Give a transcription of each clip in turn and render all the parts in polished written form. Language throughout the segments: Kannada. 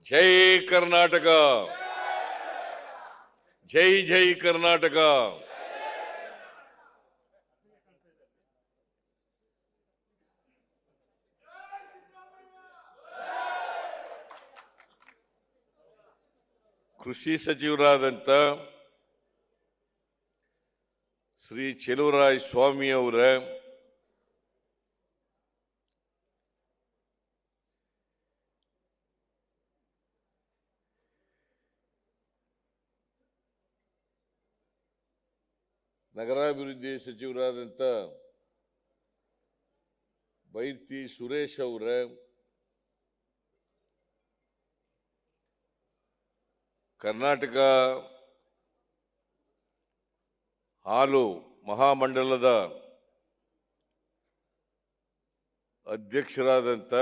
ಜೈ ಕರ್ನಾಟಕ, ಜೈ ಜೈ ಕರ್ನಾಟಕ. ಕೃಷಿ ಸಚಿವರಾದಂಥ ಶ್ರೀ ಚೆಲುವರಾಯ ಸ್ವಾಮಿ ಅವರ ನಗರಾಭಿವೃದ್ಧಿ ಸಚಿವರಾದಂಥ ಬೈರ್ತಿ ಸುರೇಶ್ ಅವರ ಕರ್ನಾಟಕ ಹಾಲು ಮಹಾಮಂಡಲದ ಅಧ್ಯಕ್ಷರಾದಂಥ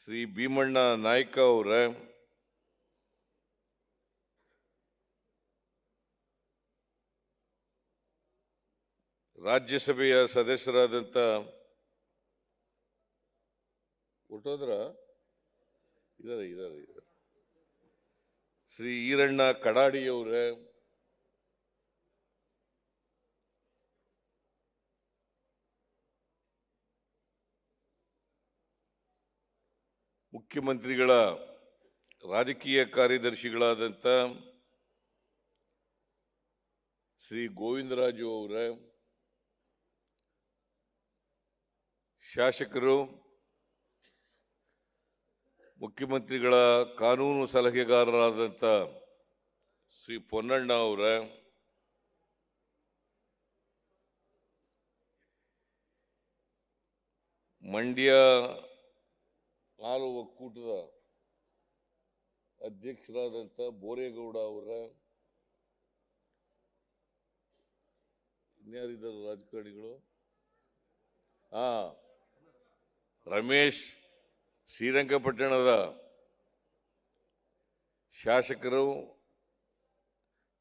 ಶ್ರೀ ಭೀಮಣ್ಣ ನಾಯ್ಕ ಅವರ ರಾಜ್ಯಸಭೆಯ ಸದಸ್ಯರಾದಂಥ ಇದ್ದಾರೆ ಶ್ರೀ ಈರಣ್ಣ ಕಡಾಡಿಯವರ ಮುಖ್ಯಮಂತ್ರಿಗಳ ರಾಜಕೀಯ ಕಾರ್ಯದರ್ಶಿಗಳಾದಂಥ ಶ್ರೀ ಗೋವಿಂದರಾಜು ಅವರ ಶಾಸಕರು, ಮುಖ್ಯಮಂತ್ರಿಗಳ ಕಾನೂನು ಸಲಹೆಗಾರರಾದಂಥ ಶ್ರೀ ಪೊನ್ನಣ್ಣ ಅವರ ಮಂಡ್ಯ ಹಾಲು ಒಕ್ಕೂಟದ ಅಧ್ಯಕ್ಷರಾದಂಥ ಬೋರೇಗೌಡ ಅವರ ಇನ್ಯಾರಿದ್ದಾರೆ ರಾಜಕಾರಣಿಗಳು? ರಮೇಶ್ ಶ್ರೀರಂಗಪಟ್ಟಣದ ಶಾಸಕರು,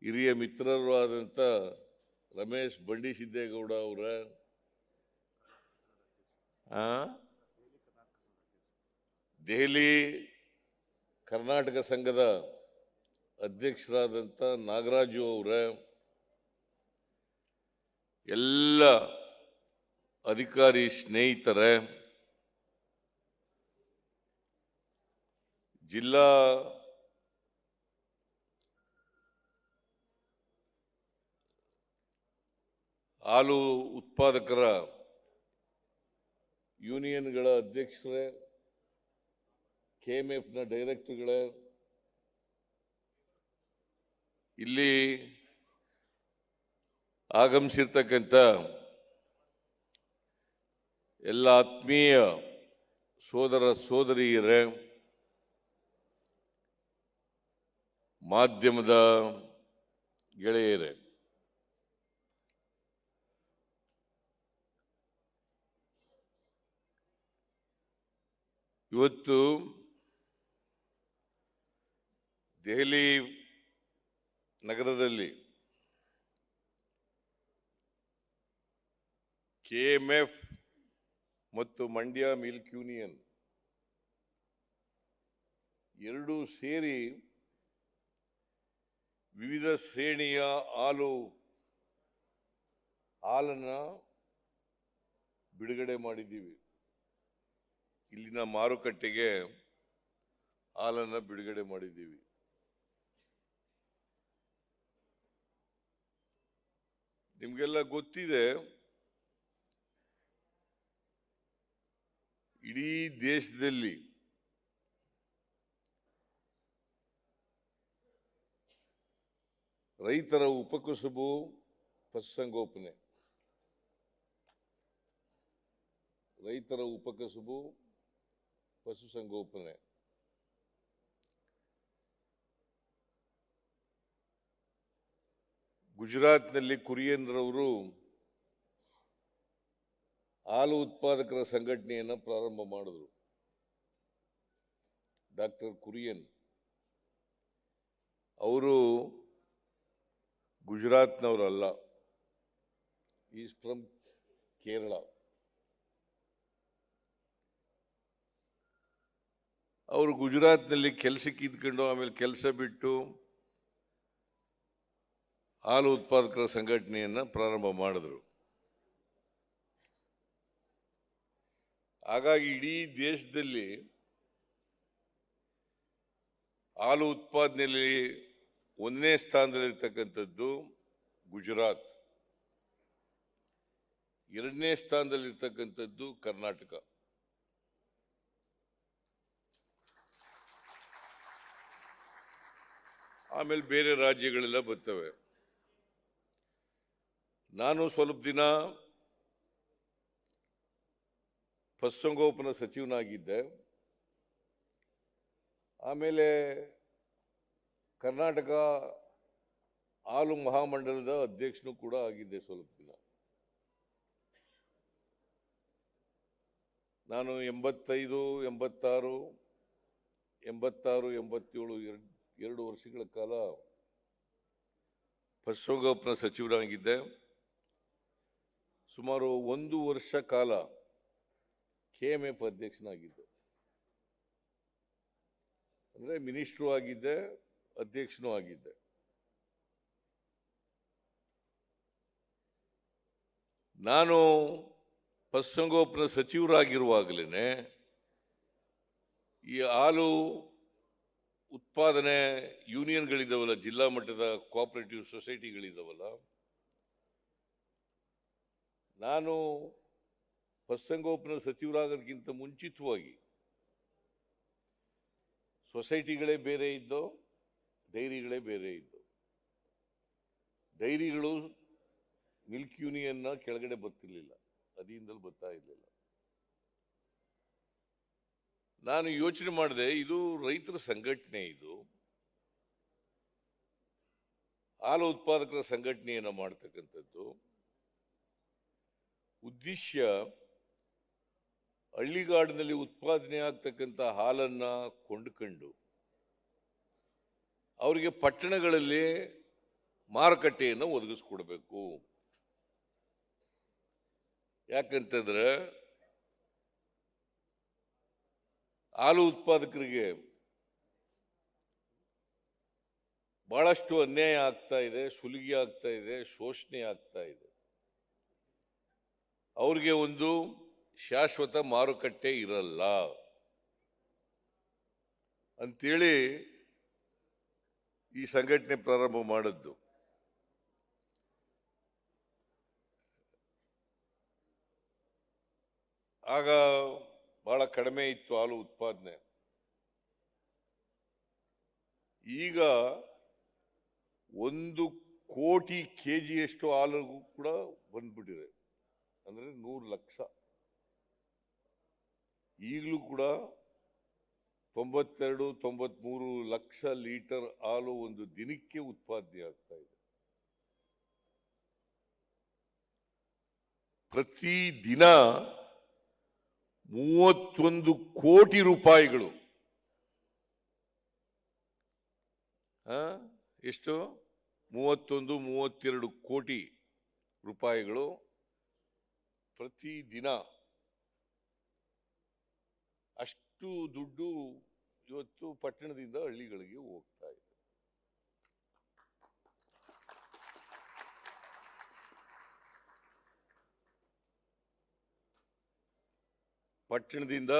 ಹಿರಿಯ ಮಿತ್ರರು ಆದಂಥ ರಮೇಶ್ ಬಂಡಿಸಿದ್ದೇಗೌಡ ಅವರ ದೆಹಲಿ ಕರ್ನಾಟಕ ಸಂಘದ ಅಧ್ಯಕ್ಷರಾದಂಥ ನಾಗರಾಜು ಅವರ ಎಲ್ಲ ಅಧಿಕಾರಿ ಸ್ನೇಹಿತರೆ, ಜಿಲ್ಲಾ ಹಾಲು ಉತ್ಪಾದಕರ ಯೂನಿಯನ್ಗಳ ಅಧ್ಯಕ್ಷರೇ, ಕೆಎಂಎಫ್ನ ಡೈರೆಕ್ಟರ್ಗಳೇ, ಇಲ್ಲಿ ಆಗಮಿಸಿರ್ತಕ್ಕಂಥ ಎಲ್ಲ ಆತ್ಮೀಯ ಸೋದರ ಸೋದರಿಯರೇ, ಮಾಧ್ಯಮದ ಗೆಳೆಯರೇ, ಇವತ್ತು ದೆಹಲಿ ನಗರದಲ್ಲಿ ಕೆಎಂಎಫ್ ಮತ್ತು ಮಂಡ್ಯ ಮಿಲ್ಕ್ ಯೂನಿಯನ್ ಎರಡೂ ಸೇರಿ ವಿವಿಧ ಶ್ರೇಣಿಯ ಹಾಲನ್ನು ಬಿಡುಗಡೆ ಮಾಡಿದ್ದೀವಿ. ಇಲ್ಲಿನ ಮಾರುಕಟ್ಟೆಗೆ ಹಾಲನ್ನು ಬಿಡುಗಡೆ ಮಾಡಿದ್ದೀವಿ. ನಿಮಗೆಲ್ಲ ಗೊತ್ತಿದೆ, ಇಡೀ ದೇಶದಲ್ಲಿ ರೈತರ ಉಪಕಸುಬು ಪಶುಸಂಗೋಪನೆ, ರೈತರ ಉಪಕಸುಬು ಪಶುಸಂಗೋಪನೆ. ಗುಜರಾತ್ನಲ್ಲಿ ಕುರಿಯನ್ರವರು ಹಾಲು ಉತ್ಪಾದಕರ ಸಂಘಟನೆಯನ್ನು ಪ್ರಾರಂಭ ಮಾಡಿದ್ರು. ಡಾಕ್ಟರ್ ಕುರಿಯನ್ ಅವರು ಗುಜರಾತ್ನವರಲ್ಲ, ಈಸ್ ಫ್ರಮ್ ಕೇರಳ. ಅವರು ಗುಜರಾತ್ನಲ್ಲಿ ಕೆಲಸಕ್ಕೆ ಇದ್ಕೊಂಡು ಆಮೇಲೆ ಕೆಲಸ ಬಿಟ್ಟು ಹಾಲು ಉತ್ಪಾದಕರ ಸಂಘಟನೆಯನ್ನು ಪ್ರಾರಂಭ ಮಾಡಿದ್ರು. ಹಾಗಾಗಿ ಇಡೀ ದೇಶದಲ್ಲಿ ಹಾಲು ಉತ್ಪಾದನೆಯಲ್ಲಿ 1ನೇ ಸ್ಥಾನದಲ್ಲಿರ್ತಕ್ಕಂಥದ್ದು ಗುಜರಾತ್, 2ನೇ ಸ್ಥಾನದಲ್ಲಿರ್ತಕ್ಕಂಥದ್ದು ಕರ್ನಾಟಕ. ಆಮೇಲೆ ಬೇರೆ ರಾಜ್ಯಗಳೆಲ್ಲ ಬರ್ತವೆ. ನಾನು ಸ್ವಲ್ಪ ದಿನ ಪಶುಸಂಗೋಪನಾ ಸಚಿವನಾಗಿದ್ದೆ. ಆಮೇಲೆ ಕರ್ನಾಟಕ ಹಾಲು ಮಹಾಮಂಡಲದ ಅಧ್ಯಕ್ಷನೂ ಕೂಡ ಆಗಿದ್ದೆ ಸ್ವಲ್ಪ ದಿನ. ನಾನು 85, 86, 87 2 ವರ್ಷಗಳ ಕಾಲ ಪಶುಸಂಗೋಪನಾ ಸಚಿವರಾಗಿದ್ದೆ. ಸುಮಾರು 1 ವರ್ಷ ಕಾಲ KMF ಅಧ್ಯಕ್ಷನಾಗಿದ್ದೆ. ಅಂದರೆ ಮಿನಿಸ್ಟ್ರು ಆಗಿದ್ದೆ, ಅಧ್ಯಕ್ಷನೂ ಆಗಿದ್ದೆ. ನಾನು ಪಶುಸಂಗೋಪನಾ ಸಚಿವರಾಗಿರುವಾಗಲೇ ಈ ಹಾಲು ಉತ್ಪಾದನೆ ಯೂನಿಯನ್ಗಳಿದ್ದಾವಲ್ಲ, ಜಿಲ್ಲಾ ಮಟ್ಟದ ಕೋಆಪರೇಟಿವ್ ಸೊಸೈಟಿಗಳಿದ್ದಾವಲ್ಲ, ನಾನು ಪಶುಸಂಗೋಪನಾ ಸಚಿವರಾಗೋದಕ್ಕಿಂತ ಮುಂಚಿತವಾಗಿ ಸೊಸೈಟಿಗಳೇ ಬೇರೆ ಇದ್ದೋ, ಡೈರಿಗಳೇ ಬೇರೆ ಇದ್ದೋ. ಡೈರಿಗಳು ಮಿಲ್ಕ್ ಯೂನಿಯನ್ನ ಕೆಳಗಡೆ ಬರ್ತಿರ್ಲಿಲ್ಲ, ಅಧೀನದಲ್ಲಿ ಬರ್ತಾ ಇರಲಿಲ್ಲ. ನಾನು ಯೋಚನೆ ಮಾಡಿದೆ, ಇದು ರೈತರ ಸಂಘಟನೆ, ಇದು ಹಾಲು ಉತ್ಪಾದಕರ ಸಂಘಟನೆಯನ್ನು ಮಾಡ್ತಕ್ಕಂಥದ್ದು. ಉದ್ದೇಶ ಹಳ್ಳಿಗಾಡಿನಲ್ಲಿ ಉತ್ಪಾದನೆ ಆಗ್ತಕ್ಕಂಥ ಹಾಲನ್ನು ಕೊಂಡುಕೊಂಡು ಅವರಿಗೆ ಪಟ್ಟಣಗಳಲ್ಲಿ ಮಾರುಕಟ್ಟೆಯನ್ನು ಒದಗಿಸ್ಕೊಡ್ಬೇಕು. ಯಾಕಂತಂದ್ರೆ ಹಾಲು ಉತ್ಪಾದಕರಿಗೆ ಬಹಳಷ್ಟು ಅನ್ಯಾಯ ಆಗ್ತಾ ಇದೆ, ಸುಲಿಗೆ ಆಗ್ತಾ ಇದೆ, ಶೋಷಣೆ ಆಗ್ತಾ ಇದೆ. ಅವ್ರಿಗೆ ಒಂದು ಶಾಶ್ವತ ಮಾರುಕಟ್ಟೆ ಇರಲ್ಲ ಅಂತೇಳಿ ಈ ಸಂಘಟನೆ ಪ್ರಾರಂಭ ಮಾಡಿದ್ದು. ಆಗ ಬಹಳ ಕಡಿಮೆ ಇತ್ತು ಹಾಲು ಉತ್ಪಾದನೆ. ಈಗ 1 ಕೋಟಿ ಕೆಜಿಯಷ್ಟು ಹಾಲು ಕೂಡ ಬಂದ್ಬಿಟ್ಟಿದೆ, ಅಂದ್ರೆ 100 ಲಕ್ಷ. ಈಗಲೂ ಕೂಡ 92, 93 ಲಕ್ಷ ಲೀಟರ್ ಹಾಲು ಒಂದು ದಿನಕ್ಕೆ ಉತ್ಪಾದನೆ ಆಗ್ತಾ ಇದೆ. ಪ್ರತಿ ದಿನ 31 ಕೋಟಿ ರೂಪಾಯಿಗಳು, ಎಷ್ಟು 31, 32 ಕೋಟಿ ರೂಪಾಯಿಗಳು ಪ್ರತಿ ದಿನ. ಅಷ್ಟು ದುಡ್ಡು ಇವತ್ತು ಪಟ್ಟಣದಿಂದ ಹಳ್ಳಿಗಳಿಗೆ ಹೋಗ್ತಾ ಇದೆ. ಪಟ್ಟಣದಿಂದ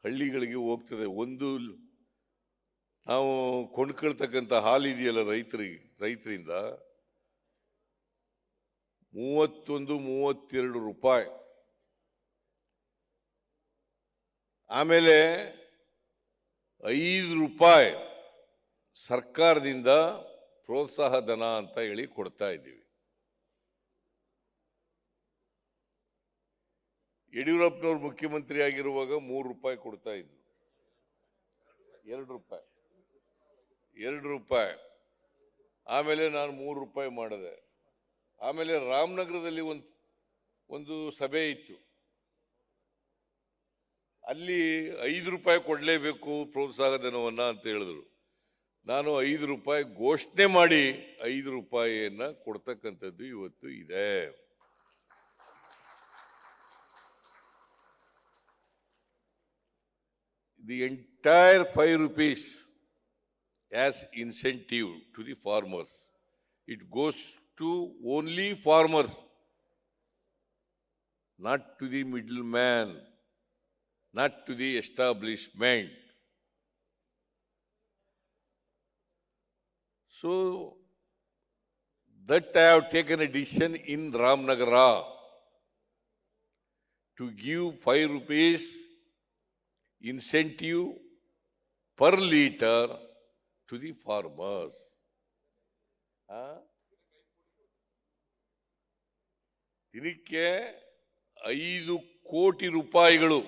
ಹಳ್ಳಿಗಳಿಗೆ ಹೋಗ್ತದೆ. ಒಂದು ನಾವು ಕೊಂಡ್ಕೊಳ್ತಕ್ಕಂಥ ಹಾಲಿದೆಯಲ್ಲ ರೈತರಿಂದ 31, 32 ರೂಪಾಯಿ. ಆಮೇಲೆ 5 ರೂಪಾಯಿ ಸರ್ಕಾರದಿಂದ ಪ್ರೋತ್ಸಾಹ ಧನ ಅಂತ ಹೇಳಿ ಕೊಡ್ತಾ ಇದ್ದೀವಿ. ಯಡಿಯೂರಪ್ಪನವರು ಮುಖ್ಯಮಂತ್ರಿ ಆಗಿರುವಾಗ 3 ರೂಪಾಯಿ ಕೊಡ್ತಾ ಇದ್ರು, 2 ರೂಪಾಯಿ. ಆಮೇಲೆ ನಾನು 3 ರೂಪಾಯಿ ಮಾಡಿದೆ. ಆಮೇಲೆ ರಾಮನಗರದಲ್ಲಿ ಒಂದು ಸಭೆ ಇತ್ತು, ಅಲ್ಲಿ 5 ರೂಪಾಯಿ ಕೊಡಲೇಬೇಕು ಪ್ರೋತ್ಸಾಹ ಧನವನ್ನ ಅಂತ ಹೇಳಿದ್ರು. ನಾನು 5 ರೂಪಾಯಿ ಘೋಷಣೆ ಮಾಡಿ 5 ರೂಪಾಯಿಯನ್ನ ಕೊಡ್ತಕ್ಕಂಥದ್ದು ಇವತ್ತು ಇದೆ. the entire 5 rupees as incentive to the farmers. It goes to only farmers, not to the middleman, not to the establishment. So that I have taken a decision in Ramnagara to give 5 rupees incentive per liter to the farmers. ದಿನಕ್ಕೆ 5 ಕೋಟಿ ರೂಪಾಯಿಗಳು,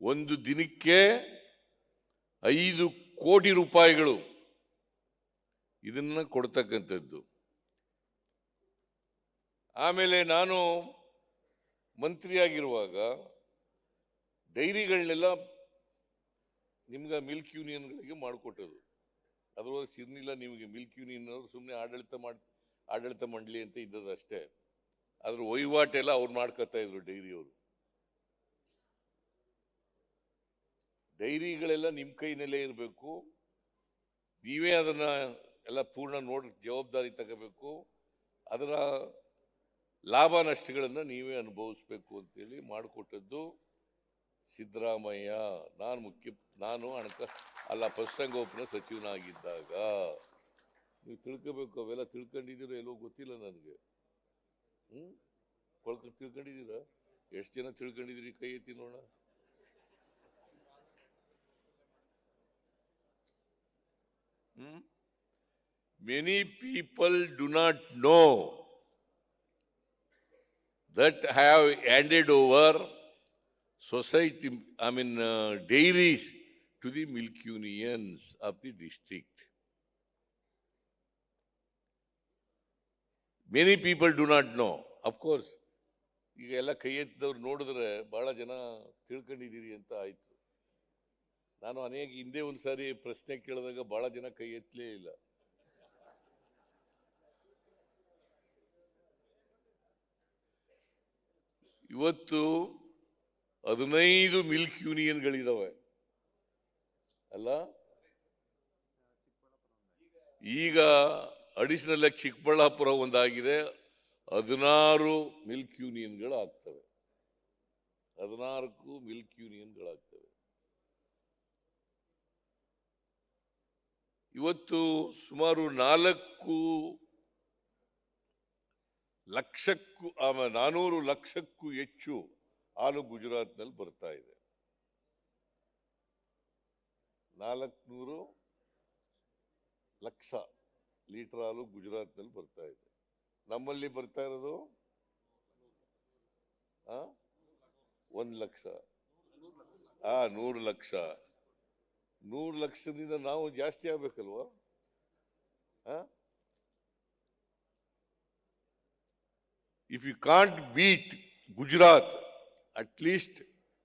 ಒಂದು ದಿನಕ್ಕೆ 5 ಕೋಟಿ ರೂಪಾಯಿಗಳು ಇದನ್ನ ಕೊಡ್ತಕ್ಕಂಥದ್ದು. ಆಮೇಲೆ ನಾನು ಮಂತ್ರಿಯಾಗಿರುವಾಗ ಡೈರಿಗಳನ್ನೆಲ್ಲ ನಿಮ್ಗೆ ಮಿಲ್ಕ್ ಯೂನಿಯನ್ಗಳಿಗೆ ಮಾಡಿಕೊಟ್ಟದು. ಅದರೊಳಗೆ ಸಿರ್ನಿಲ್ಲ ನಿಮಗೆ ಮಿಲ್ಕ್ ಯೂನಿಯನ್ ಅವರು ಸುಮ್ಮನೆ ಆಡಳಿತ ಮಂಡಳಿ ಅಂತ ಇದ್ದದ್ದು ಅಷ್ಟೇ. ಅದ್ರ ವಹಿವಾಟೆಲ್ಲ ಅವ್ರು ಮಾಡ್ಕೊತಾ ಇದ್ರು ಡೈರಿಯವರು. ಡೈರಿಗಳೆಲ್ಲ ನಿಮ್ಮ ಕೈನಲ್ಲೇ ಇರಬೇಕು, ನೀವೇ ಅದನ್ನ ಎಲ್ಲ ಪೂರ್ಣ ಜವಾಬ್ದಾರಿ ತಗೋಬೇಕು, ಅದರ ಲಾಭ ನಷ್ಟಗಳನ್ನು ನೀವೇ ಅನುಭವಿಸ್ಬೇಕು ಅಂತೇಳಿ ಮಾಡಿಕೊಟ್ಟದ್ದು ಸಿದ್ದರಾಮಯ್ಯ. ನಾನು ಪಶುಸಂಗೋಪನಾ ಸಚಿವನಾಗಿದ್ದಾಗ. ನೀವು ತಿಳ್ಕೋಬೇಕು, ಅವೆಲ್ಲ ತಿಳ್ಕೊಂಡಿದ್ದೀರೋ ಎಲ್ಲೋ ಗೊತ್ತಿಲ್ಲ ನನಗೆ. ತಿಳ್ಕೊಂಡಿದ್ದೀರಾ? ಎಷ್ಟು ಜನ ತಿಳ್ಕೊಂಡಿದ್ದೀರಿ? ಕೈ ಎತ್ತಿ ನೋಡ. Many people do not know that have handed over society, dairies to the milk unions of the district. Many people do not know. Of course, ಈಗ ಎಲ್ಲ ಕೈ ಎತ್ತಿದವ್ರು ನೋಡಿದ್ರೆ ಬಹಳ ಜನ ತಿಳ್ಕೊಂಡಿದ್ದೀರಿ ಅಂತ ಆಯ್ತು. ನಾನು ಹಿಂದೆ ಒಂದ್ಸಾರಿ ಪ್ರಶ್ನೆ ಕೇಳಿದಾಗ ಬಹಳ ಜನ ಕೈ ಎತ್ತಲೇ ಇಲ್ಲ. ಇವತ್ತು 15 ಮಿಲ್ಕ್ ಯೂನಿಯನ್ಗಳಿದಾವೆ ಅಲ್ಲ. ಈಗ ಅಡಿಷನಲ್ ಆಗಿ ಚಿಕ್ಕಬಳ್ಳಾಪುರ ಒಂದಾಗಿದೆ. 16 ಮಿಲ್ಕ್ ಯೂನಿಯನ್ಗಳು ಆಗ್ತವೆ. 14 ಮಿಲ್ಕ್ ಯೂನಿಯನ್ಗಳಾಗ್ತವೆ. ಇವತ್ತು ಸುಮಾರು 400 ಲಕ್ಷಕ್ಕೂ ಹೆಚ್ಚು ಹಾಲು ಗುಜರಾತ್ನಲ್ಲಿ ಬರ್ತಾ ಇದೆ. 400 ಲಕ್ಷ ಲೀಟರ್ ಹಾಲು ಗುಜರಾತ್ನಲ್ಲಿ ಬರ್ತಾ ಇದೆ. ನಮ್ಮಲ್ಲಿ ಬರ್ತಾ ಇರೋದು 1 ಲಕ್ಷ. 100 ಲಕ್ಷ. 100 ಲಕ್ಷದಿಂದ ನಾವು ಜಾಸ್ತಿ ಆಗ್ಬೇಕಲ್ವಾ? If you can't beat Gujarat, at least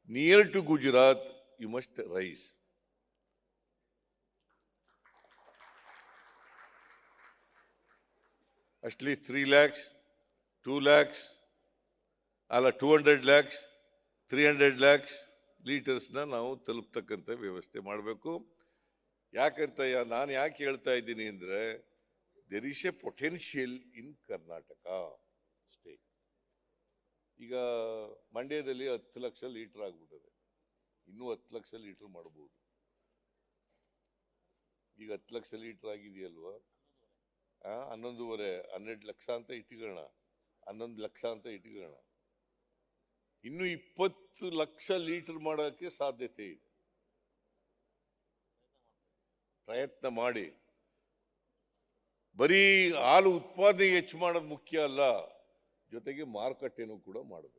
near to Gujarat, you must rise. At least 3 lakhs, 2 lakhs, 200 lakhs, 300 lakhs ಲೀಟರ್ಸ್ನ ನಾವು ತಲುಪ್ತಕ್ಕಂಥ ವ್ಯವಸ್ಥೆ ಮಾಡಬೇಕು. ಯಾಕಂತ ನಾನು ಯಾಕೆ ಹೇಳ್ತಾ ಇದ್ದೀನಿ ಅಂದರೆ, there is a potential in Karnataka state. ಈಗ ಮಂಡ್ಯದಲ್ಲಿ 10 ಲಕ್ಷ ಲೀಟರ್ ಆಗ್ಬಿಟ್ಟಿದೆ. ಇನ್ನೂ 10 ಲಕ್ಷ ಲೀಟರ್ ಮಾಡ್ಬೋದು. ಈಗ 10 ಲಕ್ಷ ಲೀಟರ್ ಆಗಿದೆಯಲ್ವಾ? 12 ಲಕ್ಷ ಅಂತ ಇಟ್ಕೊಳ್ಳೋಣ, 11 ಲಕ್ಷ ಅಂತ ಇಟ್ಕೊಳ್ಳೋಣ. ಇನ್ನು 20 ಲಕ್ಷ ಲೀಟರ್ ಮಾಡೋಕ್ಕೆ ಸಾಧ್ಯತೆ ಇದೆ. ಪ್ರಯತ್ನ ಮಾಡಿ. ಬರೀ ಹಾಲು ಉತ್ಪಾದನೆ ಹೆಚ್ಚು ಮಾಡೋದು ಮುಖ್ಯ ಅಲ್ಲ, ಜೊತೆಗೆ ಮಾರುಕಟ್ಟೆನೂ ಕೂಡ ಮಾಡಬೇಕು.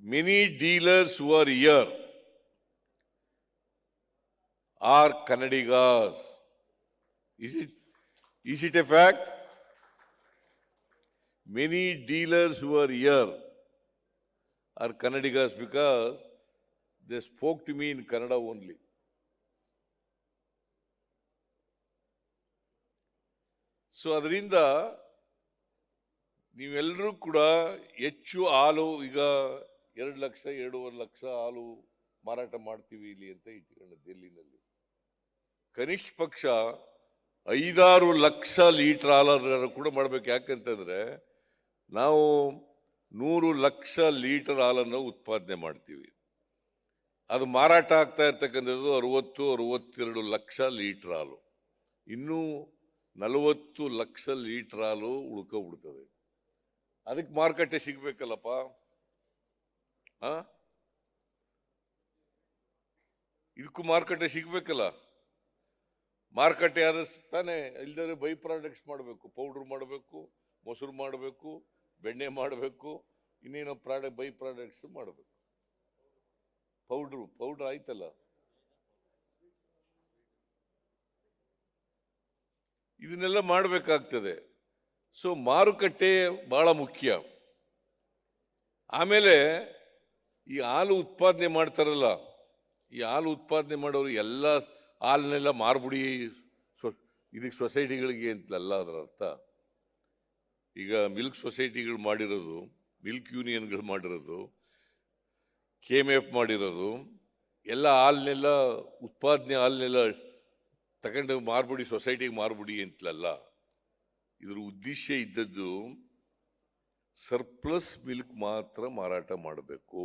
Many dealers who are here are Kannadigas. Is it a fact? Many dealers who are here are Kannadigas because they spoke to me in Kannada only. So ಅದರಿಂದ ನೀವೆಲ್ಲರೂ ಕೂಡ ಹೆಚ್ಚು ಹಾಲು ಈಗ 2 ಲಕ್ಷ 2.5 ಲಕ್ಷ ಹಾಲು ಮಾರಾಟ ಮಾಡ್ತೀವಿ ಇಲ್ಲಿ ಅಂತ ಇಟ್ಕೊಂಡು ಡೆಲ್ಲಿನಲ್ಲಿ ಕನಿಷ್ಠ ಪಕ್ಷ 5-6 ಲಕ್ಷ ಲೀಟರ್ ಹಾಲು ಕೂಡ ಮಾಡ್ಬೇಕು. ಯಾಕಂತಂದ್ರೆ ನಾವು 100 ಲಕ್ಷ ಲೀಟರ್ ಹಾಲನ್ನು ಉತ್ಪಾದನೆ ಮಾಡ್ತೀವಿ. ಅದು ಮಾರಾಟ ಆಗ್ತಾ ಇರ್ತಕ್ಕಂಥದ್ದು 62 ಲಕ್ಷ ಲೀಟರ್ ಹಾಲು. ಇನ್ನೂ 40 ಲಕ್ಷ ಲೀಟರ್ ಹಾಲು ಉಳ್ಕೊಬಿಡ್ತದೆ. ಅದಕ್ಕೆ ಮಾರುಕಟ್ಟೆ ಸಿಗ್ಬೇಕಲ್ಲಪ್ಪ. ಇದಕ್ಕೂ ಮಾರುಕಟ್ಟೆ ಸಿಗ್ಬೇಕಲ್ಲ. ಮಾರುಕಟ್ಟೆ ಆದ ತಾನೇ. ಇಲ್ದರೆ ಬೈ ಪ್ರಾಡಕ್ಟ್ಸ್ ಮಾಡಬೇಕು, ಪೌಡ್ರ್ ಮಾಡಬೇಕು, ಮೊಸರು ಮಾಡಬೇಕು, ಬೆಣ್ಣೆ ಮಾಡಬೇಕು, ಇನ್ನೇನೋ ಬೈ ಪ್ರಾಡಕ್ಟ್ಸ್ ಮಾಡಬೇಕು. ಪೌಡ್ರ್ ಆಯ್ತಲ್ಲ. ಇದನ್ನೆಲ್ಲ ಮಾಡಬೇಕಾಗ್ತದೆ. ಸೊ ಮಾರುಕಟ್ಟೆ ಬಹಳ ಮುಖ್ಯ. ಆಮೇಲೆ ಈ ಹಾಲು ಉತ್ಪಾದನೆ ಮಾಡ್ತಾರಲ್ಲ, ಈ ಹಾಲು ಉತ್ಪಾದನೆ ಮಾಡೋರು ಎಲ್ಲ ಹಾಲನ್ನೆಲ್ಲ ಮಾರ್ಬಿಡಿ ಇದಕ್ಕೆ ಸೊಸೈಟಿಗಳಿಗೆ ಅಂತಲ್ಲ ಅದರ ಅರ್ಥ. ಈಗ ಮಿಲ್ಕ್ ಸೊಸೈಟಿಗಳು ಮಾಡಿರೋದು, ಮಿಲ್ಕ್ ಯೂನಿಯನ್ಗಳು ಮಾಡಿರೋದು, KMF ಮಾಡಿರೋದು ಎಲ್ಲ ಹಾಲನ್ನೆಲ್ಲ ಉತ್ಪಾದನೆ ಹಾಲನ್ನೆಲ್ಲ ತಗೊಂಡು ಮಾರ್ಬಿಡಿ, ಸೊಸೈಟಿಗೆ ಮಾರ್ಬಿಡಿ ಅಂತಲಲ್ಲ. ಇದ್ರ ಉದ್ದೇಶ ಇದ್ದದ್ದು ಸರ್ಪ್ಲಸ್ ಮಿಲ್ಕ್ ಮಾತ್ರ ಮಾರಾಟ ಮಾಡಬೇಕು.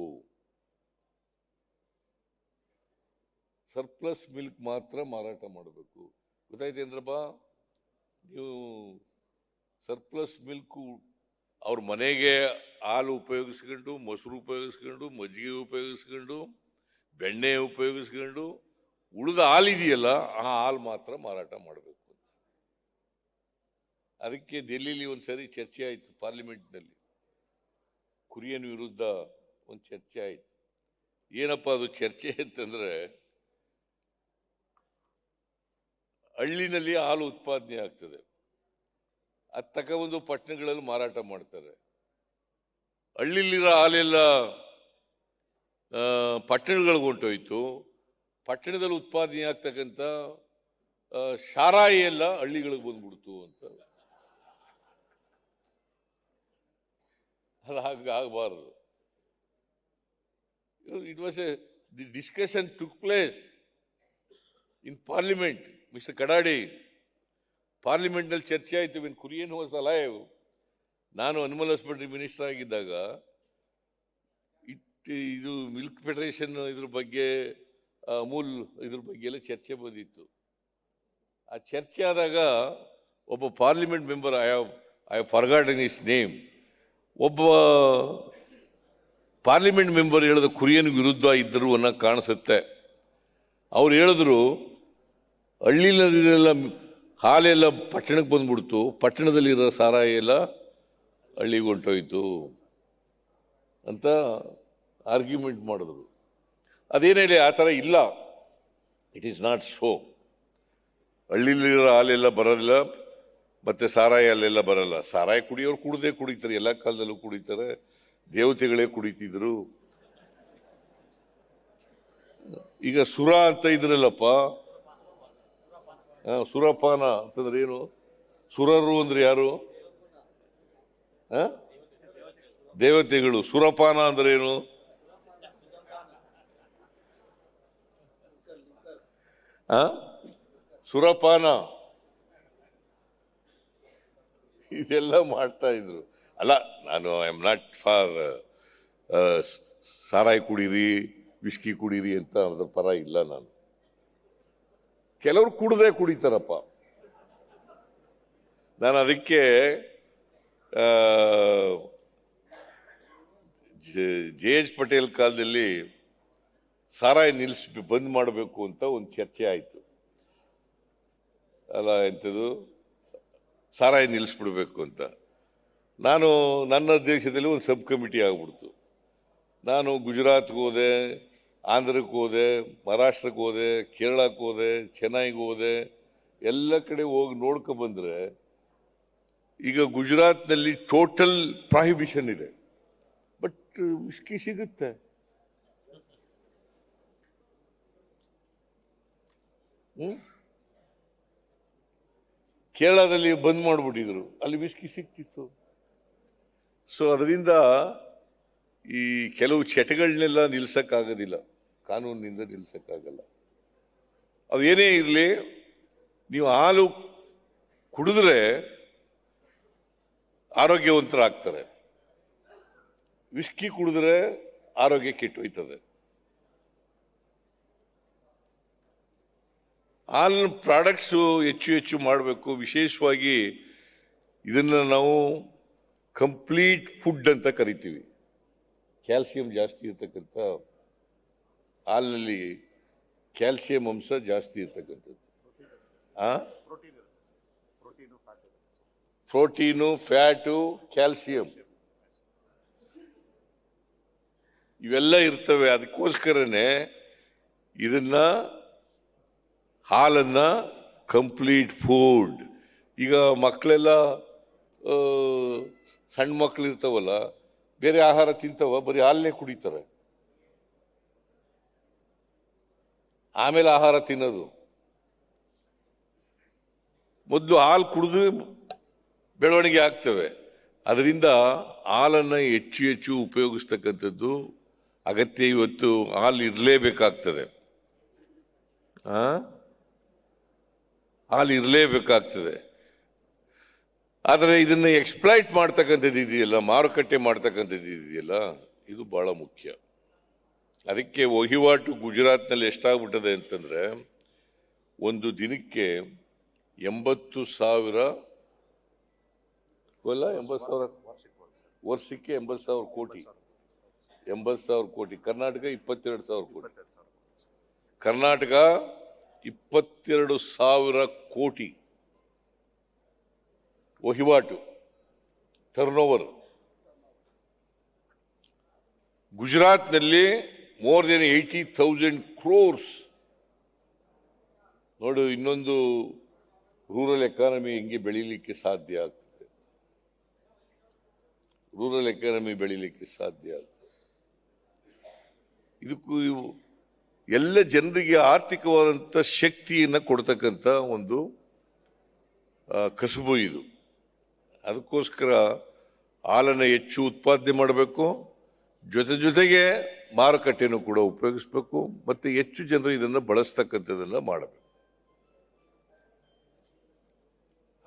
ಸರ್ಪ್ಲಸ್ ಮಿಲ್ಕ್ ಮಾತ್ರ ಮಾರಾಟ ಮಾಡಬೇಕು. ಗೊತ್ತಾಯ್ತೇಂದ್ರಪ್ಪ? ನೀವು ಸರ್ಪ್ಲಸ್ ಮಿಲ್ಕು ಅವ್ರ ಮನೆಗೆ ಹಾಲು ಉಪಯೋಗಿಸ್ಕೊಂಡು, ಮೊಸರು ಉಪಯೋಗಿಸ್ಕೊಂಡು, ಮಜ್ಜಿಗೆ ಉಪಯೋಗಿಸ್ಕೊಂಡು, ಬೆಣ್ಣೆ ಉಪಯೋಗಿಸ್ಕೊಂಡು, ಉಳಿದ ಹಾಲಿದೆಯಲ್ಲ ಆ ಹಾಲು ಮಾತ್ರ ಮಾರಾಟ ಮಾಡಬೇಕು. ಅದಕ್ಕೆ ಡೆಲ್ಲಿಲಿ ಒಂದ್ಸರಿ ಚರ್ಚೆ ಆಯಿತು ಪಾರ್ಲಿಮೆಂಟ್ನಲ್ಲಿ. ಕುರಿಯನ್ ವಿರುದ್ಧ ಒಂದು ಚರ್ಚೆ ಆಯಿತು. ಏನಪ್ಪ ಅದು ಚರ್ಚೆ ಅಂತಂದ್ರೆ, ಹಳ್ಳಿನಲ್ಲಿ ಹಾಲು ಉತ್ಪಾದನೆ ಆಗ್ತದೆ, ಅದು ತಗೊಂಡು ಪಟ್ಟಣಗಳಲ್ಲಿ ಮಾರಾಟ ಮಾಡ್ತಾರೆ. ಹಳ್ಳಿಲಿರೋ ಹಾಲೆಲ್ಲ ಪಟ್ಟಣಗಳಿಗೆ ಹೊಂಟೋಯ್ತು. ಪಟ್ಟಣದಲ್ಲಿ ಉತ್ಪಾದನೆ ಆಗ್ತಕ್ಕಂಥ ಶಾರಾಯಿ ಎಲ್ಲ ಹಳ್ಳಿಗಳಿಗೆ ಬಂದ್ಬಿಡ್ತು ಅಂತ. ಅದು ಹಾಗೆ ಆಗಬಾರದು. It was the discussion took place in parliament. Mister Kadadi, ಪಾರ್ಲಿಮೆಂಟ್ನಲ್ಲಿ ಚರ್ಚೆ ಆಯಿತು. When Kurien was alive. ನಾನು ಅನಿಮಲ್ ಹಸ್ಬೆಂಡ್ರಿ ಮಿನಿಸ್ಟರ್ ಆಗಿದ್ದಾಗ ಇದು ಮಿಲ್ಕ್ ಫೆಡರೇಷನ್ ಇದ್ರ ಬಗ್ಗೆ, ಅಮೂಲ್ ಇದ್ರ ಬಗ್ಗೆ ಎಲ್ಲ ಚರ್ಚೆ ಬಂದಿತ್ತು. ಆ ಚರ್ಚೆ ಆದಾಗ ಒಬ್ಬ parliament member, I have forgotten his name, ಒಬ್ಬ ಪಾರ್ಲಿಮೆಂಟ್ ಮೆಂಬರ್ ಹೇಳಿದ ಕುರಿಯನ್ ವಿರುದ್ಧ ಇದ್ದರು ಅನ್ನೋ ಕಾಣಿಸುತ್ತೆ. ಅವ್ರು ಹೇಳಿದ್ರು, ಹಳ್ಳಿನಲ್ಲೆಲ್ಲ ಹಾಲೆಲ್ಲ ಪಟ್ಟಣಕ್ಕೆ ಬಂದ್ಬಿಡ್ತು, ಪಟ್ಟಣದಲ್ಲಿರೋ ಸಾರಾಯಿ ಎಲ್ಲ ಹಳ್ಳಿಗೆ ಹೊಂಟೋಯ್ತು ಅಂತ ಆರ್ಗ್ಯುಮೆಂಟ್ ಮಾಡಿದ್ರು. ಅದೇನೇಳಿ ಆ ಥರ ಇಲ್ಲ. It is not so. ಹಳ್ಳಿಲಿರೋ ಹಾಲೆಲ್ಲ ಬರೋದಿಲ್ಲ, ಮತ್ತೆ ಸಾರಾಯಿ ಅಲ್ಲೆಲ್ಲ ಬರಲ್ಲ. ಸಾರಾಯಿ ಕುಡಿಯೋರು ಕುಡ್ದೇ ಕುಡಿತಾರೆ, ಎಲ್ಲ ಕಾಲದಲ್ಲೂ ಕುಡಿತಾರೆ. ದೇವತೆಗಳೇ ಕುಡಿತಿದ್ರು. ಈಗ ಸುರ ಅಂತ ಇದ್ರಲ್ಲಪ್ಪ, ಸುರಪಾನ ಅಂತಂದ್ರೆ ಏನು? ಸುರರು ಅಂದ್ರೆ ಯಾರು? ದೇವತೆಗಳು. ಸುರಪಾನ ಅಂದ್ರೆ ಏನು? ಸುರಪಾನ ಇದೆಲ್ಲ ಮಾಡ್ತಾ ಇದ್ರು. ಅಲ್ಲ, ನಾನು ಐ ಆಮ್ ನಾಟ್ ಫಾರ್ ಸಾರಾಯಿ ಕುಡೀರಿ, ವಿಸ್ಕಿ ಕುಡೀರಿ ಅಂತ ಅದ್ರ ಪರ ಇಲ್ಲ ನಾನು. ಕೆಲವರು ಕುಡ್ದೇ ಕುಡಿತಾರಪ್ಪ. ನಾನು ಅದಕ್ಕೆ JH ಪಟೇಲ್ ಕಾಲದಲ್ಲಿ ಸಾರಾಯಿ ಬಂದ್ ಮಾಡಬೇಕು ಅಂತ ಒಂದು ಚರ್ಚೆ ಆಯಿತು. ಅಲ್ಲ, ಎಂಥದ್ದು ಸಾರಾಯಿ ನಿಲ್ಲಿಸ್ಬಿಡ್ಬೇಕು ಅಂತ. ನಾನು ನನ್ನ ಅಧ್ಯಕ್ಷತೆಯಲ್ಲಿ ಒಂದು ಸಬ್ ಕಮಿಟಿ ಆಗ್ಬಿಡ್ತು. ನಾನು ಗುಜರಾತ್ಗೆ ಹೋದೆ, ಆಂಧ್ರಕ್ಕೆ ಹೋದೆ, ಮಹಾರಾಷ್ಟ್ರಕ್ಕೆ ಹೋದೆ, ಕೇರಳಕ್ಕೆ ಹೋದೆ, ಚೆನ್ನೈಗೆ ಹೋದೆ. ಎಲ್ಲ ಕಡೆ ಹೋಗಿ ನೋಡ್ಕೊಬಂದ್ರೆ ಈಗ ಗುಜರಾತ್ನಲ್ಲಿ ಟೋಟಲ್ ಪ್ರಾಹಿಬಿಷನ್ ಇದೆ, ಬಟ್ ವಿಸ್ಕಿ ಸಿಗುತ್ತೆ. ಕೇರಳದಲ್ಲಿ ಬಂದ್ ಮಾಡಿಬಿಟ್ಟಿದ್ರು, ಅಲ್ಲಿ ವಿಸ್ಕಿ ಸಿಕ್ತಿತ್ತು. ಸೊ ಅದರಿಂದ ಈ ಕೆಲವು ಚಟಗಳನ್ನೆಲ್ಲ ನಿಲ್ಸಕ್ಕಾಗೋದಿಲ್ಲ, ಕಾನೂನಿನಿಂದ ನಿಲ್ಸಕ್ಕಾಗಲ್ಲ. ಅದು ಏನೇ ಇರಲಿ, ನೀವು ಹಾಲು ಕುಡಿದ್ರೆ ಆರೋಗ್ಯವಂತರಾಗ್ತಾರೆ, ವಿಸ್ಕಿ ಕುಡಿದ್ರೆ ಆರೋಗ್ಯ ಕೆಟ್ಟೋಯ್ತದೆ. ಹಾಲಿನ ಪ್ರಾಡಕ್ಟ್ಸು ಹೆಚ್ಚು ಹೆಚ್ಚು ಮಾಡಬೇಕು. ವಿಶೇಷವಾಗಿ ಇದನ್ನು ನಾವು ಕಂಪ್ಲೀಟ್ ಫುಡ್ ಅಂತ ಕರಿತೀವಿ. ಕ್ಯಾಲ್ಸಿಯಂ ಜಾಸ್ತಿ ಇರ್ತಕ್ಕಂಥ ಹಾಲಿನಲ್ಲಿ ಕ್ಯಾಲ್ಸಿಯಂ ಅಂಶ ಜಾಸ್ತಿ ಇರ್ತಕ್ಕಂಥದ್ದು. ಪ್ರೋಟೀನು, ಫ್ಯಾಟು, ಕ್ಯಾಲ್ಸಿಯಂ ಇವೆಲ್ಲ ಇರ್ತವೆ. ಅದಕ್ಕೋಸ್ಕರನೇ ಇದನ್ನ ಹಾಲನ್ನ ಕಂಪ್ಲೀಟ್ ಫುಡ್. ಈಗ ಮಕ್ಕಳೆಲ್ಲ ಸಣ್ಣ ಮಕ್ಕಳು ಇರ್ತಾವಲ್ಲ, ಬೇರೆ ಆಹಾರ ತಿಂತಾವ, ಬರೀ ಹಾಲನ್ನೇ ಕುಡಿತಾರೆ, ಆಮೇಲೆ ಆಹಾರ ತಿನ್ನೋದು. ಮೊದಲು ಹಾಲು ಕುಡಿದು ಬೆಳವಣಿಗೆ ಆಗ್ತವೆ. ಅದರಿಂದ ಹಾಲನ್ನು ಹೆಚ್ಚು ಹೆಚ್ಚು ಉಪಯೋಗಿಸ್ತಕ್ಕಂಥದ್ದು ಅಗತ್ಯ. ಇವತ್ತು ಹಾಲು ಇರಲೇಬೇಕಾಗ್ತದೆ, ಹಾಲು ಇರಲೇಬೇಕಾಗ್ತದೆ. ಆದರೆ ಇದನ್ನು ಎಕ್ಸ್ಪ್ಲಾಯ್ಟ್ ಮಾಡ್ತಕ್ಕಂಥದ್ದು ಇದೆಯಲ್ಲ, ಮಾರುಕಟ್ಟೆ ಮಾಡ್ತಕ್ಕಂಥದ್ದು ಇದೆಯಲ್ಲ, ಇದು ಬಹಳ ಮುಖ್ಯ. ಅದಕ್ಕೆ ವಹಿವಾಟು ಗುಜರಾತ್ನಲ್ಲಿ ಎಷ್ಟಾಗ್ಬಿಟ್ಟದೆ ಅಂತಂದ್ರೆ, ಒಂದು ದಿನಕ್ಕೆ 80,000 ವರ್ಷಕ್ಕೆ 80,000 ಕೋಟಿ. 80,000 ಕೋಟಿ. ಕರ್ನಾಟಕ 22,000 ಕೋಟಿ. ಕರ್ನಾಟಕ 22,000 ಕೋಟಿ ವಹಿವಾಟು, ಟರ್ನ್ ಓವರ್. ಗುಜರಾತ್ನಲ್ಲಿ ಮೋರ್ ದೆನ್ 80,000 crores. ನೋಡು, ಇನ್ನೊಂದು ರೂರಲ್ ಎಕಾನಮಿ ಹೆಂಗೆ ಬೆಳೀಲಿಕ್ಕೆ ಸಾಧ್ಯ ಆಗ್ತದೆ. ರೂರಲ್ ಎಕಾನಮಿ ಬೆಳೀಲಿಕ್ಕೆ ಸಾಧ್ಯ ಆಗ್ತದೆ. ಇದಕ್ಕೂ ಎಲ್ಲ ಜನರಿಗೆ ಆರ್ಥಿಕವಾದಂಥ ಶಕ್ತಿಯನ್ನು ಕೊಡ್ತಕ್ಕಂಥ ಒಂದು ಕಸುಬು ಇದು. ಅದಕ್ಕೋಸ್ಕರ ಹಾಲನ್ನು ಹೆಚ್ಚು ಉತ್ಪಾದನೆ ಮಾಡಬೇಕು, ಜೊತೆಗೆ ಮಾರುಕಟ್ಟೆನೂ ಕೂಡ ಉಪಯೋಗಿಸ್ಬೇಕು, ಮತ್ತು ಹೆಚ್ಚು ಜನರು ಇದನ್ನು ಬಳಸ್ತಕ್ಕಂಥದ್ದನ್ನು ಮಾಡಬೇಕು.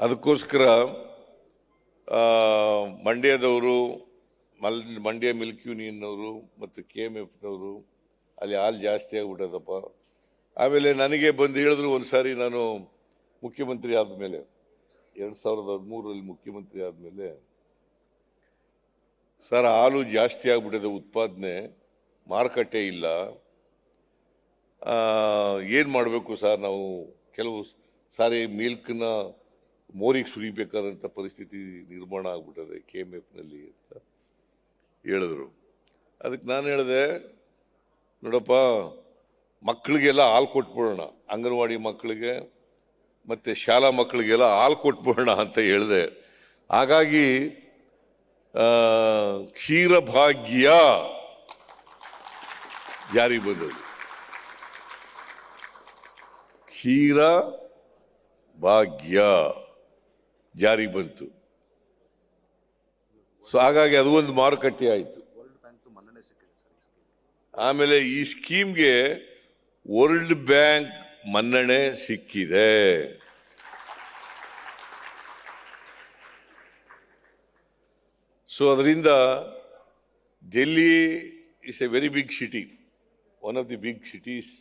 ಅದಕ್ಕೋಸ್ಕರ ಮಂಡ್ಯದವರು, ಮಂಡ್ಯ ಮಿಲ್ಕ್ ಯೂನಿಯನ್ನವರು ಮತ್ತು KMFನವರು ಅಲ್ಲಿ ಹಾಲು ಜಾಸ್ತಿ ಆಗ್ಬಿಟ್ಟದಪ್ಪ. ಆಮೇಲೆ ನನಗೆ ಬಂದು ಹೇಳಿದ್ರು ಒಂದು ಸಾರಿ, ನಾನು ಮುಖ್ಯಮಂತ್ರಿ ಆದಮೇಲೆ 2013ರಲ್ಲಿ ಮುಖ್ಯಮಂತ್ರಿ ಆದಮೇಲೆ, ಸರ್ ಹಾಲು ಜಾಸ್ತಿ ಆಗ್ಬಿಟ್ಟಿದೆ, ಉತ್ಪಾದನೆ, ಮಾರುಕಟ್ಟೆ ಇಲ್ಲ, ಏನು ಮಾಡಬೇಕು ಸರ್, ನಾವು ಕೆಲವು ಸಾರಿ ಮಿಲ್ಕ್ನ ಮೋರಿಗೆ ಸುರಿಬೇಕಾದಂಥ ಪರಿಸ್ಥಿತಿ ನಿರ್ಮಾಣ ಆಗ್ಬಿಟ್ಟದೆ KMFನಲ್ಲಿ ಅಂತ ಹೇಳಿದ್ರು. ಅದಕ್ಕೆ ನಾನು ಹೇಳಿದೆ, ನೋಡಪ್ಪ, ಮಕ್ಕಳಿಗೆಲ್ಲ ಹಾಲು ಕೊಟ್ಬಿಡೋಣ, ಅಂಗನವಾಡಿ ಮಕ್ಕಳಿಗೆ ಮತ್ತು ಶಾಲಾ ಮಕ್ಕಳಿಗೆಲ್ಲ ಹಾಲು ಕೊಟ್ಬಿಡೋಣ ಅಂತ ಹೇಳಿದೆ. ಹಾಗಾಗಿ ಕ್ಷೀರಭಾಗ್ಯ ಜಾರಿ ಬಂದದ್ದು. ಕ್ಷೀರ ಭಾಗ್ಯ ಜಾರಿ ಬಂತು. ಸೊ ಹಾಗಾಗಿ ಅದು ಒಂದು ಮಾರುಕಟ್ಟೆ ಆಯಿತು. ಆಮೇಲೆ ಈ ಸ್ಕೀಮ್ಗೆ ವರ್ಲ್ಡ್ ಬ್ಯಾಂಕ್ ಮನ್ನಣೆ ಸಿಕ್ಕಿದೆ. ಸೊ ಅದರಿಂದ Delhi is a very big city, one of the big cities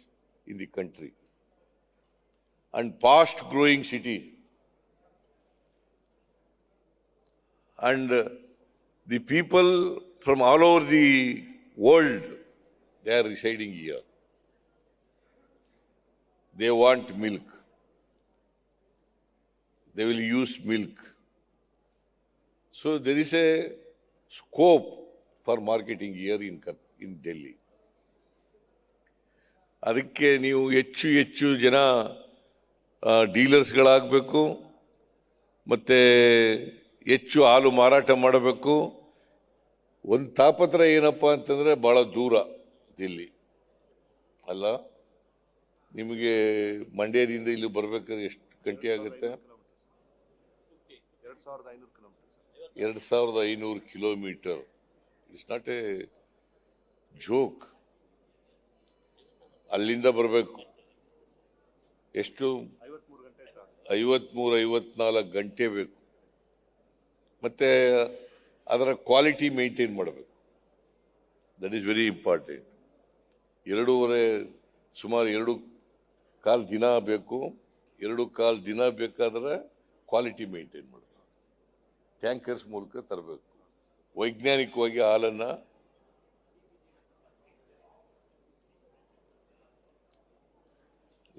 in the country and fast growing city, and the people from all over the world, they are residing here. They want milk, they will use milk. So there is a scope for marketing here in Delhi. ಅದಕ್ಕೆ ನೀವು ಹೆಚ್ಚು ಜನ ಡೀಲರ್ಸ್ಗಳಾಗಬೇಕು, ಮತ್ತು ಹೆಚ್ಚು ಹಾಲು ಮಾರಾಟ ಮಾಡಬೇಕು. ಒಂದು ತಾಪತ್ರ ಏನಪ್ಪ ಅಂತಂದರೆ, ಭಾಳ ದೂರ ದಿಲ್ಲಿ ಅಲ್ಲ, ನಿಮಗೆ ಮಂಡ್ಯದಿಂದ ಇಲ್ಲಿ ಬರ್ಬೇಕಾದ್ರೆ ಎಷ್ಟು ಗಂಟೆ ಆಗುತ್ತೆ? 2500 kilometre. It's not A joke. ಅಲ್ಲಿಂದ ಬರಬೇಕು. ಎಷ್ಟು? 53-54 ಗಂಟೆ ಬೇಕು. ಮತ್ತೆ ಅದರ ಕ್ವಾಲಿಟಿ ಮೇಂಟೈನ್ ಮಾಡಬೇಕು. That is very important. ಸುಮಾರು 2.25 ದಿನ ಬೇಕು. 2.25 ದಿನ ಬೇಕಾದ್ರೆ ಕ್ವಾಲಿಟಿ ಮೇಂಟೈನ್ ಮಾಡಬೇಕು. ಟ್ಯಾಂಕರ್ಸ್ ಮೂಲಕ ತರಬೇಕು. ವೈಜ್ಞಾನಿಕವಾಗಿ ಹಾಲನ್ನು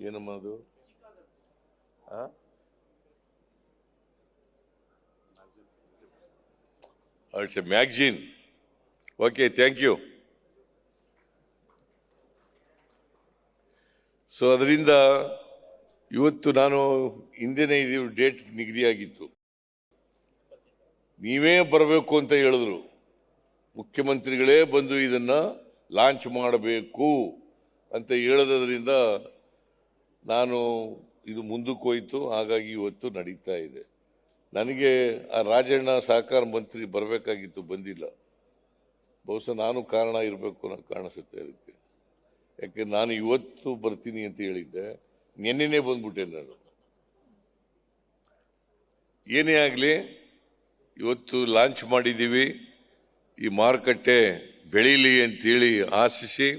ಏನಮ್ಮ ಅದು it's a magazine. Okay, thank you. So ಅದರಿಂದ ಇವತ್ತು ನಾನು ಹಿಂದೆನೇ ಇದು ಡೇಟ್ ನಿಗದಿಯಾಗಿತ್ತು. ನೀವೇ ಬರಬೇಕು ಅಂತ ಹೇಳಿದ್ರು. ಮುಖ್ಯಮಂತ್ರಿಗಳೇ ಬಂದು ಇದನ್ನ ಲಾಂಚ್ ಮಾಡಬೇಕು ಅಂತ ಹೇಳೋದ್ರಿಂದ ನಾನು ಇದು ಮುಂದಕ್ಕೆ ಹೋಯಿತು. ಹಾಗಾಗಿ ಇವತ್ತು ನಡೀತಾ ಇದೆ. ನನಗೆ ಆ ರಾಜಣ್ಣ ಸಹಕಾರ ಮಂತ್ರಿ ಬರಬೇಕಾಗಿತ್ತು, ಬಂದಿಲ್ಲ. ಬಹುಶಃ ನಾನು ಕಾರಣ ಇರಬೇಕು ಅನ್ನೋ ಕಾಣಿಸುತ್ತೆ ಅದಕ್ಕೆ. ಯಾಕೆ ನಾನು ಇವತ್ತು ಬರ್ತೀನಿ ಅಂತ ಹೇಳಿದ್ದೆ, ನಿನ್ನೆನೇ ಬಂದ್ಬಿಟ್ಟೆ ನಾನು. ಏನೇ ಆಗಲಿ ಇವತ್ತು ಲಾಂಚ್ ಮಾಡಿದ್ದೀವಿ. ಈ ಮಾರುಕಟ್ಟೆ ಬೆಳೀಲಿ ಅಂತೇಳಿ ಆಶಿಸಿ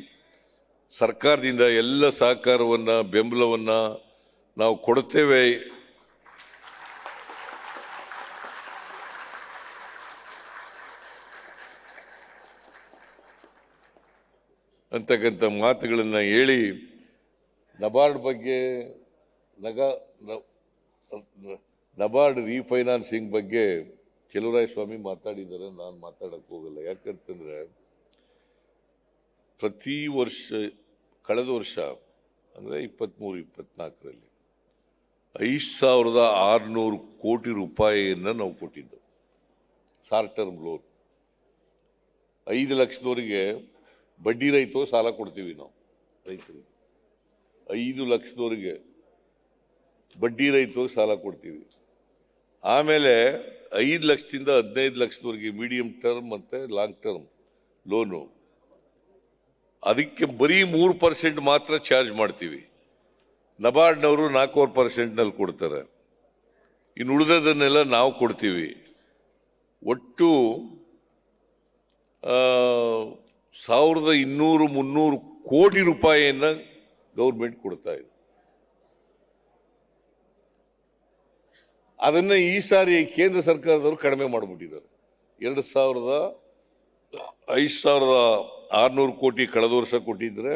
ಸರ್ಕಾರದಿಂದ ಎಲ್ಲ ಸಹಕಾರವನ್ನು ಬೆಂಬಲವನ್ನು ನಾವು ಕೊಡುತ್ತೇವೆ ಅಂತಕ್ಕಂಥ ಮಾತುಗಳನ್ನು ಹೇಳಿ ನಬಾರ್ಡ್ ಬಗ್ಗೆ ನಬಾರ್ಡ್ ರೀಫೈನಾನ್ಸಿಂಗ್ ಬಗ್ಗೆ ಸ್ವಾಮಿ ಮಾತಾಡಿದ್ದಾರೆ. ನಾನು ಮಾತಾಡಕ್ಕೆ ಹೋಗಲ್ಲ. ಯಾಕಂತಂದ್ರೆ ಪ್ರತಿ ವರ್ಷ ಕಳೆದ ವರ್ಷ ಅಂದರೆ 23-24ರಲ್ಲಿ 5600 ಕೋಟಿ ರೂಪಾಯಿಯನ್ನು ನಾವು ಕೊಟ್ಟಿದ್ದೆವು ಶಾರ್ಟ್ ಟರ್ಮ್ ಲೋನ್. 5 ಲಕ್ಷದವರೆಗೆ ಬಡ್ಡಿ ರಹಿತ ಸಾಲ ಕೊಡ್ತೀವಿ ನಾವು ರೈತರಿಗೆ. 5 ಲಕ್ಷದವರೆಗೆ ಬಡ್ಡಿ ರಹಿತ ಸಾಲ ಕೊಡ್ತೀವಿ. ಆಮೇಲೆ 5 ಲಕ್ಷದಿಂದ 15 ಲಕ್ಷದವರೆಗೆ ಮೀಡಿಯಂ ಟರ್ಮ್ ಮತ್ತು ಲಾಂಗ್ ಟರ್ಮ್ ಲೋನು. ಅದಕ್ಕೆ ಬರೀ 3% ಮಾತ್ರ ಚಾರ್ಜ್ ಮಾಡ್ತೀವಿ. ನಬಾರ್ಡ್ನವರು 4% ಕೊಡ್ತಾರೆ. ಇನ್ನು ಉಳಿದದನ್ನೆಲ್ಲ ನಾವು ಕೊಡ್ತೀವಿ. ಒಟ್ಟು 1200-300 ಕೋಟಿ ರೂಪಾಯಿಯನ್ನು ಗೌರ್ಮೆಂಟ್ ಕೊಡ್ತಾ ಇದೆ. ಅದನ್ನು ಈ ಸಾರಿ ಕೇಂದ್ರ ಸರ್ಕಾರದವರು ಕಡಿಮೆ ಮಾಡಿಬಿಟ್ಟಿದ್ದಾರೆ. 5600 ಕೋಟಿ ಕಳೆದ ವರ್ಷ ಕೊಟ್ಟಿದ್ರೆ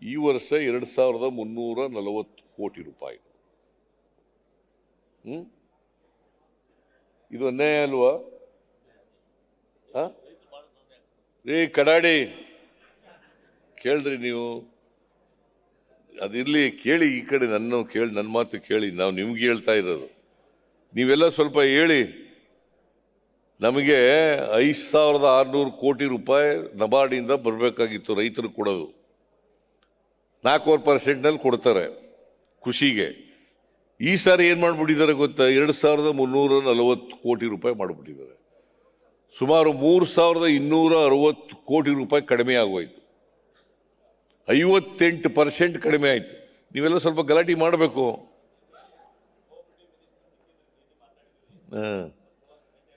ಈ ವರ್ಷ 2340 ಕೋಟಿ ರೂಪಾಯಿ. ಇದು ಅನ್ಯಾಯ ಅಲ್ವಾ? ರೀ ಕಡಾಡಿ ಕೇಳ್ರಿ ನೀವು. ಅದಿರ್ಲಿ, ಕೇಳಿ. ಈ ಕಡೆ ನನ್ನ ಮಾತು ಕೇಳಿ. ನಾವು ನಿಮ್ಗೆ ಹೇಳ್ತಾ ಇರೋದು. ನೀವೆಲ್ಲ ಸ್ವಲ್ಪ ಹೇಳಿ. ನಮಗೆ 5600 ಕೋಟಿ ರೂಪಾಯಿ ನಬಾರ್ಡಿಂದ ಬರಬೇಕಾಗಿತ್ತು, ರೈತರು ಕೊಡೋದು. 4% ಕೊಡ್ತಾರೆ ಖುಷಿಗೆ. ಈ ಸಾರಿ ಏನು ಮಾಡಿಬಿಟ್ಟಿದ್ದಾರೆ ಗೊತ್ತಾ? 2340 ಕೋಟಿ ರೂಪಾಯಿ ಮಾಡಿಬಿಟ್ಟಿದ್ದಾರೆ. ಸುಮಾರು 3260 ಕೋಟಿ ರೂಪಾಯಿ ಕಡಿಮೆ ಆಗೋಯ್ತು. 58% ಕಡಿಮೆ ಆಯ್ತು. ನೀವೆಲ್ಲ ಸ್ವಲ್ಪ ಗಲಾಟೆ ಮಾಡಬೇಕು.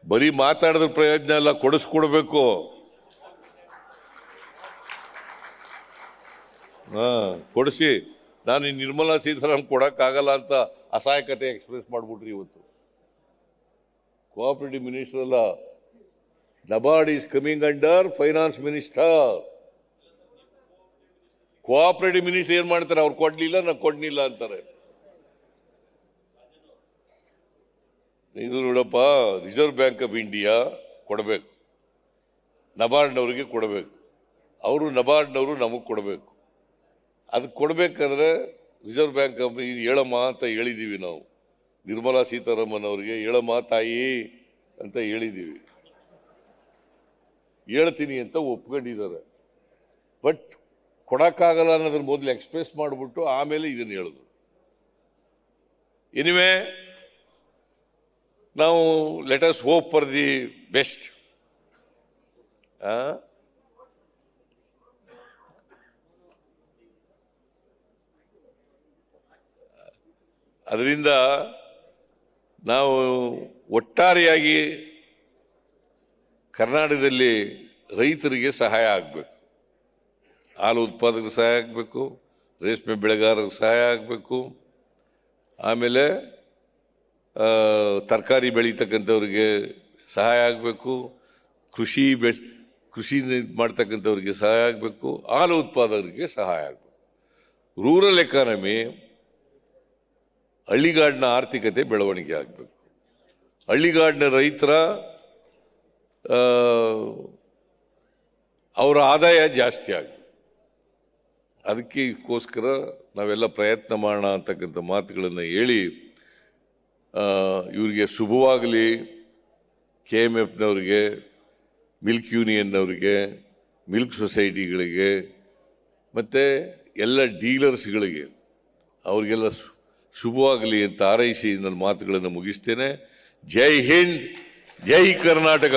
ಬರೀ ಮಾತಾಡಿದ ಪ್ರಯೋಜನ ಎಲ್ಲ, ಕೊಡಿಸ್ಕೊಡ್ಬೇಕು. ಕೊಡಿಸಿ. ನಾನು ಈ ನಿರ್ಮಲಾ ಸೀತಾರಾಮನ್ ಕೊಡಕ್ಕಾಗಲ್ಲ ಅಂತ ಅಸಹಾಯಕತೆ ಎಕ್ಸ್ಪ್ರೆಸ್ ಮಾಡ್ಬಿಟ್ರಿ ಇವತ್ತು. ಕೋಆಪರೇಟಿವ್ ಮಿನಿಸ್ಟರ್ ಅಲ್ಲ, NABARD is coming under finance minister. Cooperative minister ಏನ್ ಮಾಡ್ತಾರೆ? ಅವ್ರು ಕೊಡ್ಲಿಲ್ಲ, ನಾವು ಕೊಡ್ಲಿಲ್ಲ ಅಂತಾರೆ. ಇದು ನೋಡಪ್ಪ, ರಿಸರ್ವ್ ಬ್ಯಾಂಕ್ ಆಫ್ ಇಂಡಿಯಾ ಕೊಡಬೇಕು, ನಬಾರ್ಡ್ನವ್ರಿಗೆ ಕೊಡಬೇಕು. ಅವರು ನಬಾರ್ಡ್ನವರು ನಮಗೆ ಕೊಡಬೇಕು. ಅದಕ್ಕೆ ಕೊಡಬೇಕಾದ್ರೆ ರಿಸರ್ವ್ ಬ್ಯಾಂಕ್ ಆಫ್ ಹೇಳಮ್ಮ ಅಂತ ಹೇಳಿದ್ದೀವಿ ನಾವು. ನಿರ್ಮಲಾ ಸೀತಾರಾಮನ್ ಅವರಿಗೆ ಹೇಳಮ್ಮ ತಾಯಿ ಅಂತ ಹೇಳಿದ್ದೀವಿ. ಹೇಳ್ತೀನಿ ಅಂತ ಒಪ್ಕೊಂಡಿದ್ದಾರೆ. ಬಟ್ ಕೊಡಕ್ಕಾಗಲ್ಲ ಅನ್ನೋದ್ರ ಮೊದಲು ಎಕ್ಸ್ಪ್ರೆಸ್ ಮಾಡಿಬಿಟ್ಟು ಆಮೇಲೆ ಇದನ್ನು ಹೇಳಿದ್ರು. ಎನಿವೆ ನಾವು let us hope for the best. ಅದರಿಂದ ನಾವು ಒಟ್ಟಾರೆಯಾಗಿ ಕರ್ನಾಟಕದಲ್ಲಿ ರೈತರಿಗೆ ಸಹಾಯ ಆಗಬೇಕು, ಹಾಲು ಉತ್ಪಾದಕರಿಗೆ ಸಹಾಯ ಆಗಬೇಕು, ರೇಷ್ಮೆ ಬೆಳೆಗಾರರಿಗೆ ಸಹಾಯ ಆಗಬೇಕು, ಆಮೇಲೆ ತರಕಾರಿ ಬೆಳೀತಕ್ಕಂಥವ್ರಿಗೆ ಸಹಾಯ ಆಗಬೇಕು, ಕೃಷಿ ಮಾಡ್ತಕ್ಕಂಥವ್ರಿಗೆ ಸಹಾಯ ಆಗಬೇಕು, ಹಾಲು ಉತ್ಪಾದಕರಿಗೆ ಸಹಾಯ ಆಗಬೇಕು. ರೂರಲ್ ಎಕಾನಮಿ, ಹಳ್ಳಿಗಾಡಿನ ಆರ್ಥಿಕತೆ ಬೆಳವಣಿಗೆ ಆಗಬೇಕು. ಹಳ್ಳಿಗಾಡಿನ ರೈತರ ಅವರ ಆದಾಯ ಜಾಸ್ತಿ ಆಗಬೇಕು. ಅದಕ್ಕೋಸ್ಕರ ನಾವೆಲ್ಲ ಪ್ರಯತ್ನ ಮಾಡೋಣ ಅಂತಕ್ಕಂಥ ಮಾತುಗಳನ್ನು ಹೇಳಿ ಇವರಿಗೆ ಶುಭವಾಗಲಿ. KMFನವರಿಗೆ, ಮಿಲ್ಕ್ ಯೂನಿಯನ್ನವರಿಗೆ, ಮಿಲ್ಕ್ ಸೊಸೈಟಿಗಳಿಗೆ ಮತ್ತು ಎಲ್ಲ ಡೀಲರ್ಸ್ಗಳಿಗೆ ಅವರಿಗೆಲ್ಲ ಶುಭವಾಗಲಿ ಅಂತ ಹಾರೈಸಿ ನನ್ನ ಮಾತುಗಳನ್ನು ಮುಗಿಸ್ತೇನೆ. ಜೈ ಹಿಂದ್, ಜೈ Karnataka.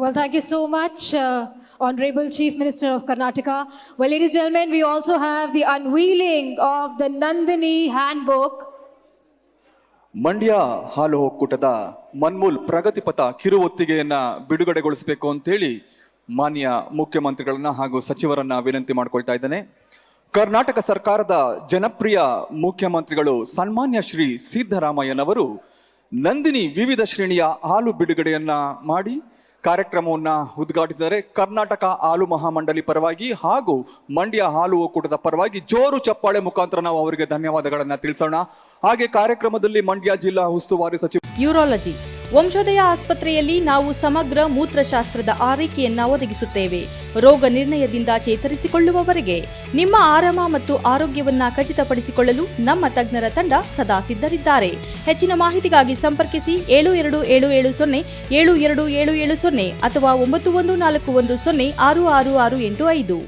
Well, thank you so much, Honorable Chief Minister of Karnataka. Well, ladies and gentlemen, we also have the unveiling of the Nandini Handbook. Mandya ಹಾಲು ಒಕ್ಕೂಟದ ಮನ್ಮೂಲ್ ಪ್ರಗತಿಪಥ ಕಿರುಹೊತ್ತಿಗೆಯನ್ನ ಬಿಡುಗಡೆಗೊಳಿಸಬೇಕು ಅಂತೇಳಿ ಮಾನ್ಯ ಮುಖ್ಯಮಂತ್ರಿಗಳನ್ನ ಹಾಗೂ ಸಚಿವರನ್ನ ವಿನಂತಿ ಮಾಡ್ಕೊಳ್ತಾ ಇದ್ದೇನೆ. ಕರ್ನಾಟಕ ಸರ್ಕಾರದ ಜನಪ್ರಿಯ ಮುಖ್ಯಮಂತ್ರಿಗಳು ಸನ್ಮಾನ್ಯ ಶ್ರೀ ಸಿದ್ದರಾಮಯ್ಯನವರು ನಂದಿನಿ ವಿವಿಧ ಶ್ರೇಣಿಯ ಹಾಲು ಬಿಡುಗಡೆಯನ್ನ ಮಾಡಿ ಕಾರ್ಯಕ್ರಮವನ್ನ ಉದ್ಘಾಟಿಸಿದ್ದಾರೆ. ಕರ್ನಾಟಕ ಹಾಲು ಮಹಾಮಂಡಳಿ ಪರವಾಗಿ ಹಾಗೂ ಮಂಡ್ಯ ಹಾಲು ಒಕ್ಕೂಟದ ಪರವಾಗಿ ಜೋರು ಚಪ್ಪಾಳೆ ಮುಖಾಂತರ ನಾವು ಅವರಿಗೆ ಧನ್ಯವಾದಗಳನ್ನ ತಿಳಿಸೋಣ. ಹಾಗೆ ಕಾರ್ಯಕ್ರಮದಲ್ಲಿ ಮಂಡ್ಯ ಜಿಲ್ಲಾ ಉಸ್ತುವಾರಿ ಸಚಿವ ಯೂರಾಲಜಿ ವಂಶೋದಯ ಆಸ್ಪತ್ರೆಯಲ್ಲಿ ನಾವು ಸಮಗ್ರ ಮೂತ್ರಶಾಸ್ತ್ರದ ಆರೈಕೆಯನ್ನ ಒದಗಿಸುತ್ತೇವೆ. ರೋಗ ನಿರ್ಣಯದಿಂದ ಚೇತರಿಸಿಕೊಳ್ಳುವವರೆಗೆ ನಿಮ್ಮ ಆರಾಮ ಮತ್ತು ಆರೋಗ್ಯವನ್ನ ಖಚಿತಪಡಿಸಿಕೊಳ್ಳಲು ನಮ್ಮ ತಜ್ಞರ ತಂಡ ಸದಾ ಸಿದ್ಧರಿದ್ದಾರೆ. ಹೆಚ್ಚಿನ ಮಾಹಿತಿಗಾಗಿ ಸಂಪರ್ಕಿಸಿ 7277072770 ಅಥವಾ 9141066685.